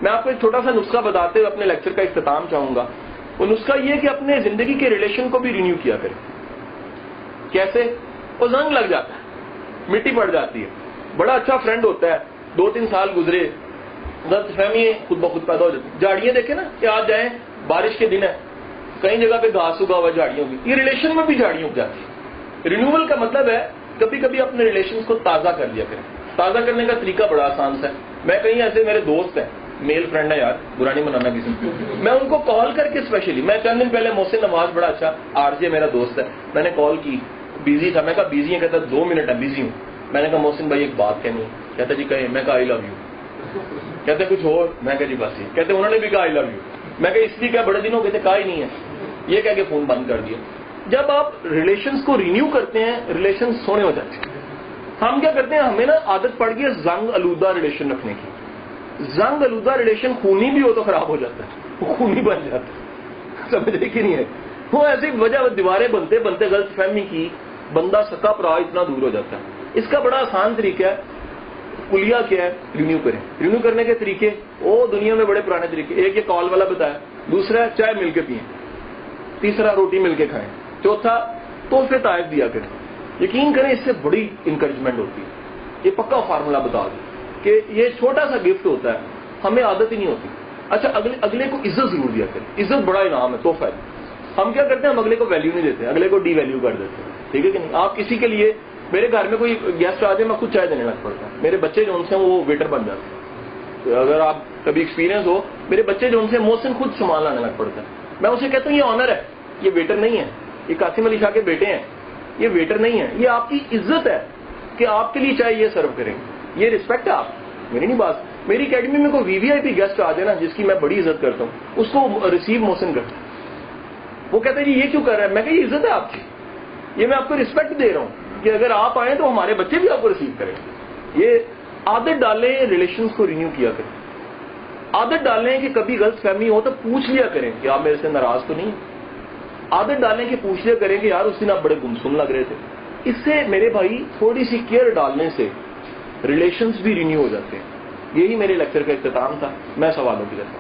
میں آپ کو ایک چھوٹا سا نسخہ بتاتے ہوئے اپنے لیکچر کا اختتام چاہوں گا. وہ نسخہ یہ کہ اپنے زندگی کے ریلیشن کو بھی رینیو کیا کریں. کیسے؟ وہ زنگ لگ جاتا ہے, مٹی پڑ جاتی ہے. بڑا اچھا فرینڈ ہوتا ہے, 2-3 سال گزرے, غلط فہمی خود بخود پیدا ہو جاتی. جھاڑیاں دیکھیں نا کہ آج جائیں, بارش کے دن ہے, کئی جگہ پہ گھاس اگا ہوا جھاڑیوں کی, یہ ریلیشن میں بھی جھاڑیاں اگ جاتی ہیں. رینیول کا مطلب ہے کبھی کبھی اپنے ریلیشن کو تازہ کر لیا کریں. تازہ کرنے کا طریقہ بڑا آسان سا ہے. میں کہیں ایسے میرے دوست ہیں, میل فرینڈ ہے یار, برا نہیں منانا کسی کو, میں ان کو کال کر کے اسپیشلی, میں چند دن پہلے محسن نواز بڑا اچھا RJ میرا دوست ہے, میں نے کال کی, بزی تھا, میں کہا بزی ہے, کہتا 2 منٹ ہے, بزی ہوں. میں نے کہا محسن بھائی ایک بات کہنی ہے. کہتا جی کہیں. میں کہا آئی لو یو. کہتے کچھ اور. میں کہا جی بس یہ. کہتے انہوں نے بھی کہا آئی لو یو. میں کہا اس لیے کیا بڑے دنوں کہتے کہا ہی نہیں ہے, یہ کہہ کے فون بند کر دیا. جب آپ ریلیشنز کو رینیو کرتے ہیں, ریلیشنز سونے ہو جاتے ہیں. ہم کیا کرتے ہیں, ہمیں نا عادت پڑ گئی ہے زنگ آلودہ ریلیشن رکھنے کی. زنگ آلودہ ریلیشن خونی بھی ہو تو خراب ہو جاتا ہے, وہ خونی بن جاتا ہے. سمجھ رہے کہ نہیں ہے؟ وہ ایسی وجہ دیواریں بنتے بنتے غلط فہمی کی بندہ سکا پرا اتنا دور ہو جاتا ہے. اس کا بڑا آسان طریقہ ہے, کلیا کیا ہے, رینیو کریں. رینیو کرنے کے طریقے وہ دنیا میں بڑے پرانے طریقے. ایک یہ کال والا بتایا, دوسرا چائے مل کے پئیں, تیسرا روٹی مل کے کھائیں, چوتھا تحفے تحائف دیا کریں. یقین کریں اس سے بڑی انکریجمنٹ ہوتی ہے. یہ پکا فارمولا بتا دیں کہ یہ چھوٹا سا گفٹ ہوتا ہے, ہمیں عادت ہی نہیں ہوتی. اچھا اگلے کو عزت ضرور دیا کریں. عزت بڑا انعام ہے, تحفہ ہے. ہم کیا کرتے ہیں, ہم اگلے کو ویلیو نہیں دیتے, اگلے کو ڈی ویلیو کر دیتے ہیں. ٹھیک ہے کہ نہیں؟ آپ کسی کے لیے, میرے گھر میں کوئی گیسٹ آ جائے میں خود چائے دینے لگ پڑتا ہوں. میرے بچے جو ان سے وہ ویٹر بن جاتے ہیں. اگر آپ کبھی ایکسپیرینس ہو, میرے بچے جو ان سے محسن خود سامان لانے لگ پڑتا ہے. میں اسے کہتا ہوں یہ آنر ہے, یہ ویٹر نہیں ہے, یہ قاسم علی شاہ کے بیٹے ہیں, یہ ویٹر نہیں ہے, یہ آپ کی عزت ہے کہ آپ کے لیے چائے یہ سرو کریں. یہ رسپیکٹ ہے. آپ میری نہیں بات, میری اکیڈمی میں کوئی VVIP گیسٹ آ جائے نا جس کی میں بڑی عزت کرتا ہوں, اس کو ریسیو محسن کرتا ہوں. وہ کہتے ہیں جی یہ کیوں کر رہا ہے؟ میں کہ یہ عزت ہے آپ کی, یہ میں آپ کو رسپیکٹ دے رہا ہوں کہ اگر آپ آئیں تو ہمارے بچے بھی آپ کو ریسیو کریں. یہ عادت ڈالیں, ریلیشنز کو رینیو کیا کریں. عادت ڈالیں کہ کبھی غلط فہمی ہو تو پوچھ لیا کریں کہ آپ میرے سے ناراض تو نہیں. عادت ڈالیں کہ پوچھ لیا کریں کہ یار اس دن آپ بڑے گمسم لگ رہے تھے. اس سے میرے بھائی تھوڑی سی کیئر ڈالنے سے ریلیشنز بھی رینیو ہو جاتے ہیں. یہی میرے لیکچر کا اختتام تھا. میں سوالوں کی طرف